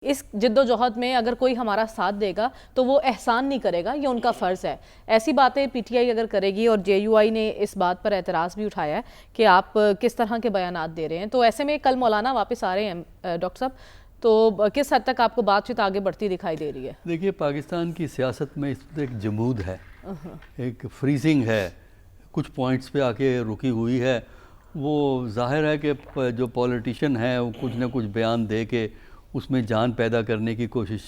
اس جد و جہد میں اگر کوئی ہمارا ساتھ دے گا تو وہ احسان نہیں کرے گا، یہ ان کا فرض ہے۔ ایسی باتیں پی ٹی آئی اگر کرے گی، اور جے یو آئی نے اس بات پر اعتراض بھی اٹھایا ہے کہ آپ کس طرح کے بیانات دے رہے ہیں، تو ایسے میں کل مولانا واپس آ رہے ہیں ڈاکٹر صاحب، تو کس حد تک آپ کو بات چیت آگے بڑھتی دکھائی دے رہی ہے؟ دیکھیے، پاکستان کی سیاست میں اس وقت ایک جمود ہے، ایک فریزنگ ہے، کچھ پوائنٹس پہ آ کے رکی ہوئی ہے۔ وہ ظاہر ہے کہ جو پولیٹیشین ہیں وہ کچھ نہ کچھ بیان دے کے اس میں جان پیدا کرنے کی کوشش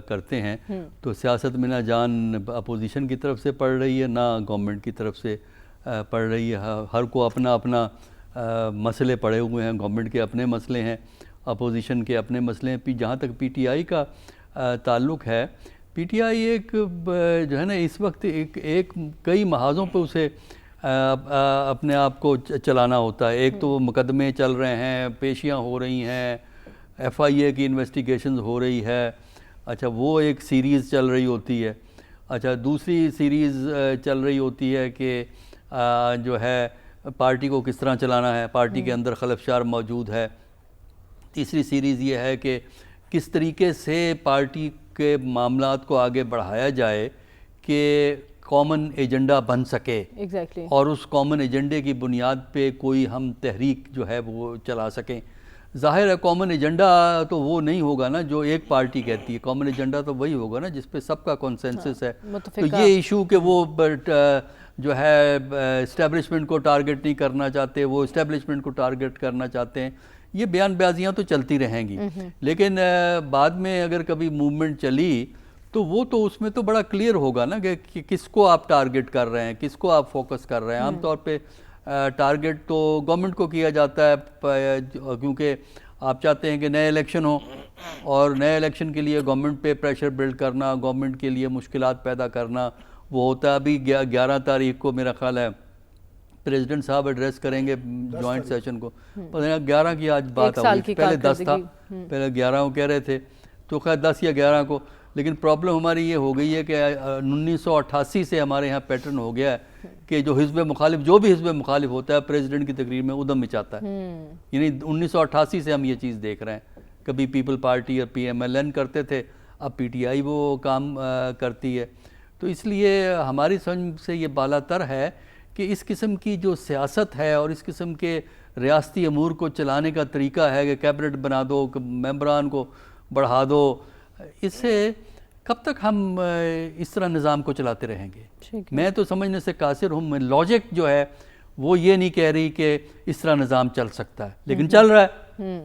کرتے ہیں، تو سیاست میں نہ جان اپوزیشن کی طرف سے پڑ رہی ہے، نہ گورنمنٹ کی طرف سے پڑ رہی ہے۔ ہر کو اپنا اپنا مسئلے پڑے ہوئے ہیں، گورنمنٹ کے اپنے مسئلے ہیں، اپوزیشن کے اپنے مسئلے ہیں۔ جہاں تک پی ٹی آئی کا تعلق ہے، پی ٹی آئی ایک جو ہے نا اس وقت ایک کئی محاذوں پہ اسے اپنے آپ کو چلانا ہوتا ہے۔ ایک تو مقدمے چل رہے ہیں، پیشیاں ہو رہی ہیں، ایف آئی اے کی انویسٹیگیشنز ہو رہی ہے، اچھا وہ ایک سیریز چل رہی ہوتی ہے، اچھا دوسری سیریز چل رہی ہوتی ہے کہ جو ہے پارٹی کو کس طرح چلانا ہے، پارٹی کے اندر خلفشار موجود ہے۔ تیسری سیریز یہ ہے کہ کس طریقے سے پارٹی کے معاملات کو آگے بڑھایا جائے کہ کامن ایجنڈا بن سکے، اور اس کامن ایجنڈے کی بنیاد پہ کوئی ہم تحریک جو ہے وہ چلا سکیں۔ ظاہر ہے کامن ایجنڈا تو وہ نہیں ہوگا نا جو ایک پارٹی کہتی ہے، کامن ایجنڈا تو وہی ہوگا نا جس پہ سب کا کنسنسس ہے۔ تو یہ ایشو کہ وہ جو ہے اسٹیبلشمنٹ کو ٹارگٹ نہیں کرنا چاہتے، وہ اسٹیبلشمنٹ کو ٹارگٹ کرنا چاہتے ہیں، یہ بیان بازیاں تو چلتی رہیں گی، لیکن بعد میں اگر کبھی موومنٹ چلی تو وہ تو اس میں تو بڑا کلیئر ہوگا نا کہ کس کو آپ ٹارگٹ کر رہے ہیں، کس کو آپ فوکس کر رہے ہیں۔ عام طور پہ ٹارگٹ تو گورنمنٹ کو کیا جاتا ہے، کیونکہ آپ چاہتے ہیں کہ نئے الیکشن ہوں، اور نئے الیکشن کے لیے گورنمنٹ پہ پریشر بلڈ کرنا، گورنمنٹ کے لیے مشکلات پیدا کرنا وہ ہوتا ہے۔ ابھی 11 تاریخ کو میرا خیال ہے پریزیڈنٹ صاحب ایڈریس کریں گے جوائنٹ سیشن کو، پتہ نہیں 11 کی آج بات ہوئی، پہلے 10 تھا، پہلے 11 کو کہہ رہے تھے، تو خیر 10 یا 11 کو۔ لیکن پرابلم ہماری یہ ہو گئی ہے کہ 1988 سے ہمارے یہاں پیٹرن ہو گیا ہے کہ جو حزب مخالف، جو بھی حزب مخالف ہوتا ہے پریزیڈنٹ کی تقریر میں ادھم مچاتا ہے۔ یعنی 1988 سے ہم یہ چیز دیکھ رہے ہیں، کبھی پیپل پارٹی اور پی ایم ایل این کرتے تھے، اب پی ٹی آئی وہ کام کرتی ہے۔ تو اس لیے ہماری سمجھ سے یہ بالا تر ہے کہ اس قسم کی جو سیاست ہے اور اس قسم کے ریاستی امور کو چلانے کا طریقہ ہے کہ کیبنٹ بنا دو، ممبران کو بڑھا دو، اس سے کب تک ہم اس طرح نظام کو چلاتے رہیں گے؟ میں تو سمجھنے سے قاصر ہوں، لاجک جو ہے وہ یہ نہیں کہہ رہی کہ اس طرح نظام چل سکتا ہے، لیکن چل رہا ہے،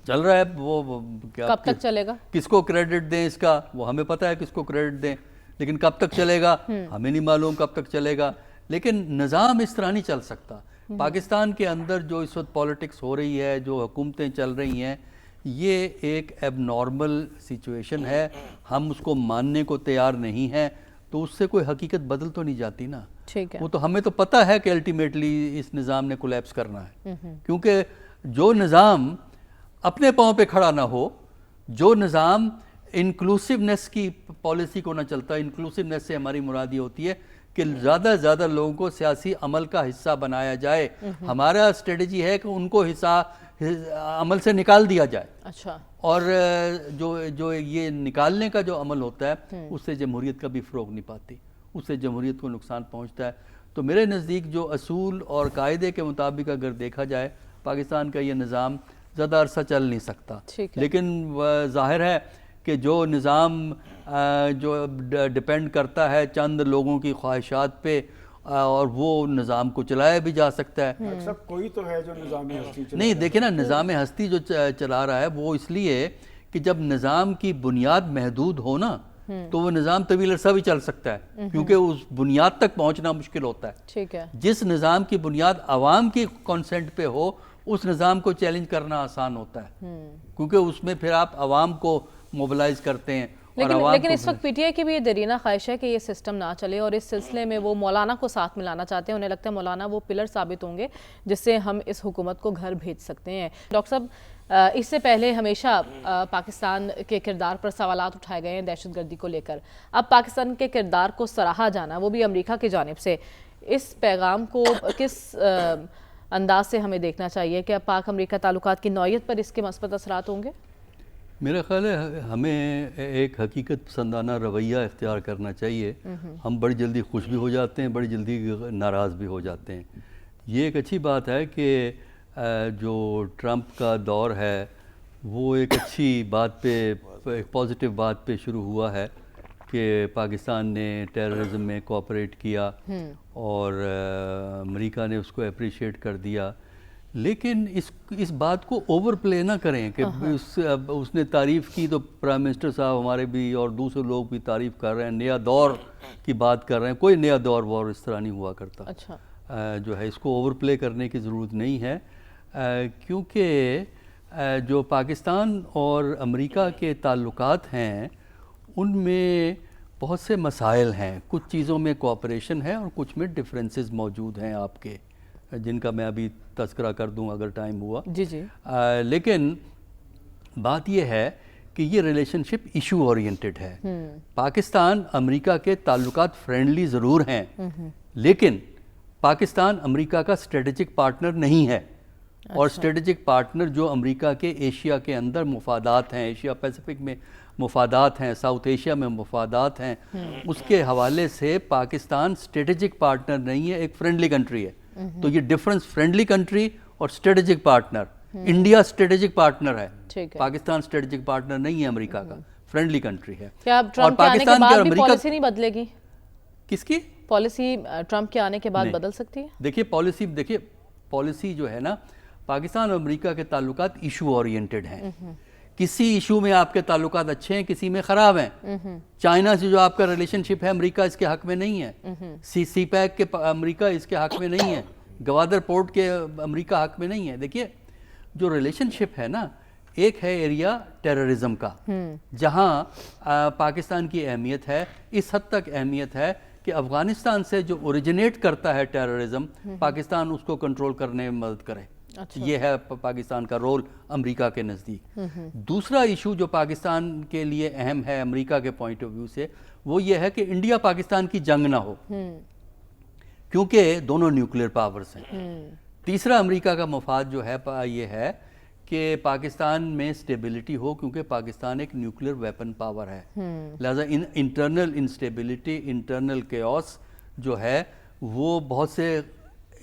چل رہا ہے۔ وہ کب تک چلے گا؟ کس کو کریڈٹ دیں اس کا، وہ ہمیں پتہ ہے کس کو کریڈٹ دیں، لیکن کب تک چلے گا ہمیں نہیں معلوم کب تک چلے گا۔ لیکن نظام اس طرح نہیں چل سکتا۔ پاکستان کے اندر جو اس وقت پالیٹکس ہو رہی ہے، جو حکومتیں چل رہی ہیں، یہ ایک ایب نارمل سچویشن ہے، ہم اس کو ماننے کو تیار نہیں ہیں، تو اس سے کوئی حقیقت بدل تو نہیں جاتی نا۔ وہ تو ہمیں تو پتہ ہے کہ الٹیمیٹلی اس نظام نے کولیپس کرنا ہے، کیونکہ جو نظام اپنے پاؤں پہ کھڑا نہ ہو، جو نظام انکلوسیونیس کی پالیسی کو نہ چلتا، انکلوسیونیس سے ہماری مراد یہ ہوتی ہے کہ زیادہ سے زیادہ لوگوں کو سیاسی عمل کا حصہ بنایا جائے۔ ہمارا اسٹریٹجی ہے کہ ان کو حصہ عمل سے نکال دیا جائے، اچھا، اور جو یہ نکالنے کا جو عمل ہوتا ہے اس سے جمہوریت کا بھی فروغ نہیں پاتی، اس سے جمہوریت کو نقصان پہنچتا ہے۔ تو میرے نزدیک جو اصول اور قاعدے کے مطابق اگر دیکھا جائے، پاکستان کا یہ نظام زیادہ عرصہ چل نہیں سکتا، لیکن ظاہر ہے کہ جو نظام جو ڈیپینڈ کرتا ہے چند لوگوں کی خواہشات پہ، اور وہ نظام کو چلایا بھی جا سکتا ہے۔ کوئی تو ہے جو نظام ہستی چلا نہیں، دیکھیں نا، نظام ہستی جو چلا رہا ہے وہ اس لیے کہ جب نظام کی بنیاد محدود ہو نا تو وہ نظام طویل عرصہ بھی چل سکتا ہے، کیونکہ اس بنیاد تک پہنچنا مشکل ہوتا ہے۔ جس نظام کی بنیاد عوام کی کانسنٹ پہ ہو، اس نظام کو چیلنج کرنا آسان ہوتا ہے، کیونکہ اس میں پھر آپ عوام کو موبلائز کرتے ہیں۔ لیکن اس وقت پی ٹی آئی کی بھی یہ دیرینہ خواہش ہے کہ یہ سسٹم نہ چلے، اور اس سلسلے میں وہ مولانا کو ساتھ ملانا چاہتے ہیں۔ انہیں لگتا ہے مولانا وہ پلر ثابت ہوں گے جس سے ہم اس حکومت کو گھر بھیج سکتے ہیں۔ ڈاکٹر صاحب، اس سے پہلے ہمیشہ پاکستان کے کردار پر سوالات اٹھائے گئے ہیں دہشت گردی کو لے کر، اب پاکستان کے کردار کو سراہا جانا، وہ بھی امریکہ کی جانب سے، اس پیغام کو کس انداز سے ہمیں دیکھنا چاہیے؟ کہ پاک امریکہ تعلقات کی نوعیت پر اس کے مثبت اثرات ہوں گے؟ میرا خیال ہے ہمیں ایک حقیقت پسندانہ رویہ اختیار کرنا چاہیے. ہم بڑی جلدی خوش بھی ہو جاتے ہیں, بڑی جلدی ناراض بھی ہو جاتے ہیں. یہ ایک اچھی بات ہے کہ جو ٹرمپ کا دور ہے وہ ایک اچھی بات پہ, ایک پازیٹیو بات پہ شروع ہوا ہے کہ پاکستان نے ٹیررزم میں کوآپریٹ کیا اور امریکہ نے اس کو اپریشیٹ کر دیا. لیکن اس بات کو اوور پلے نہ کریں کہ اس نے تعریف کی تو پرائم منسٹر صاحب ہمارے بھی اور دوسرے لوگ بھی تعریف کر رہے ہیں, نیا دور کی بات کر رہے ہیں. کوئی نیا دور وور اس طرح نہیں ہوا کرتا. جو ہے اس کو اوور پلے کرنے کی ضرورت نہیں ہے, کیونکہ جو پاکستان اور امریکہ کے تعلقات ہیں ان میں بہت سے مسائل ہیں. کچھ چیزوں میں کوآپریشن ہے اور کچھ میں ڈفرینسز موجود ہیں آپ کے, جن کا میں ابھی تذکرہ کر دوں اگر ٹائم ہوا. جی. لیکن بات یہ ہے کہ یہ ریلیشن شپ ایشو اورینٹڈ ہے. پاکستان امریکہ کے تعلقات فرینڈلی ضرور ہیں, لیکن پاکستان امریکہ کا اسٹریٹجک پارٹنر نہیں ہے. اور اسٹریٹجک پارٹنر جو امریکہ کے ایشیا کے اندر مفادات ہیں, ایشیا پیسیفک میں مفادات ہیں, ساؤتھ ایشیا میں مفادات ہیں, اس کے حوالے سے پاکستان اسٹریٹجک پارٹنر نہیں ہے, ایک فرینڈلی کنٹری ہے. تو یہ ڈفرنس فرینڈلی کنٹری اور strategic partner, India strategic partner ہے, پاکستان اسٹریٹجک پارٹنر نہیں ہے امریکہ کا, فرینڈلی کنٹری ہے. کیا ٹرمپ کے آنے کے بعد بھی پالیسی نہیں بدلے گی؟ کس کی پالیسی ٹرمپ کے آنے کے بعد بدل سکتی ہے؟ دیکھیے پالیسی جو ہے نا, پاکستان اور امریکہ کے تعلقات ایشو اورینٹڈ ہیں. کسی ایشو میں آپ کے تعلقات اچھے ہیں, کسی میں خراب ہیں. چائنا سے جو آپ کا ریلیشن شپ ہے امریکہ اس کے حق میں نہیں ہے. سی پیک کے امریکہ اس کے حق میں نہیں ہے. گوادر پورٹ کے امریکہ حق میں نہیں ہے. دیکھیے جو ریلیشن شپ ہے نا, ایک ہے ایریا ٹیررزم کا, جہاں پاکستان کی اہمیت ہے. اس حد تک اہمیت ہے کہ افغانستان سے جو اوریجنیٹ کرتا ہے ٹیررزم, پاکستان اس کو کنٹرول کرنے میں مدد کرے. یہ ہے پاکستان کا رول امریکہ کے نزدیک. دوسرا ایشو جو پاکستان کے لیے اہم ہے امریکہ کے پوائنٹ آف ویو سے, وہ یہ ہے کہ انڈیا پاکستان کی جنگ نہ ہو, کیونکہ دونوں نیوکلیئر پاورز ہیں. تیسرا امریکہ کا مفاد جو ہے یہ ہے کہ پاکستان میں سٹیبلٹی ہو, کیونکہ پاکستان ایک نیوکلیئر ویپن پاور ہے. لہذا انٹرنل انسٹیبلٹی, انٹرنل کیوس جو ہے وہ بہت سے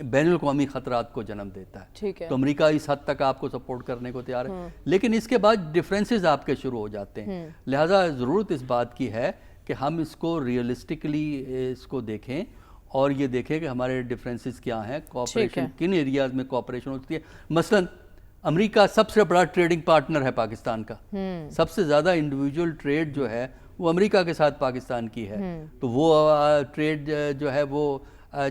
بین الاقوامی خطرات کو جنم دیتا ہے. تو امریکہ اس حد تک آپ کو سپورٹ کرنے کو تیار ہے, لیکن اس کے بعد ڈفرینسز آپ کے شروع ہو جاتے ہیں. لہذا ضرورت اس بات کی ہے کہ ہم اس کو ریئلسٹکلی اس کو دیکھیں اور یہ دیکھیں کہ ہمارے ڈفرینسز کیا ہیں, کوآپریشن کن ایریاز میں کوآپریشن ہوتی ہے. مثلاً امریکہ سب سے بڑا ٹریڈنگ پارٹنر ہے پاکستان کا, سب سے زیادہ انڈیویجول ٹریڈ جو ہے وہ امریکہ کے ساتھ پاکستان کی ہے. تو وہ ٹریڈ جو ہے وہ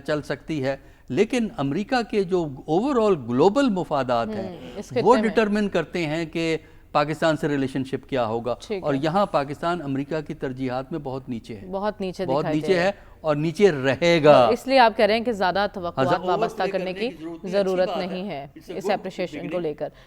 چل سکتی ہے. لیکن امریکہ کے جو اوور آل گلوبل مفادات ہیں وہ ڈٹرمن کرتے ہیں کہ پاکستان سے ریلیشن شپ کیا ہوگا. اور یہاں پاکستان امریکہ کی ترجیحات میں بہت نیچے ہے, بہت نیچے ہے اور نیچے رہے گا. اس لیے آپ کہہ رہے ہیں کہ زیادہ توقعات وابستہ کرنے کی ضرورت نہیں ہے اس اپریشیشن کو لے کر.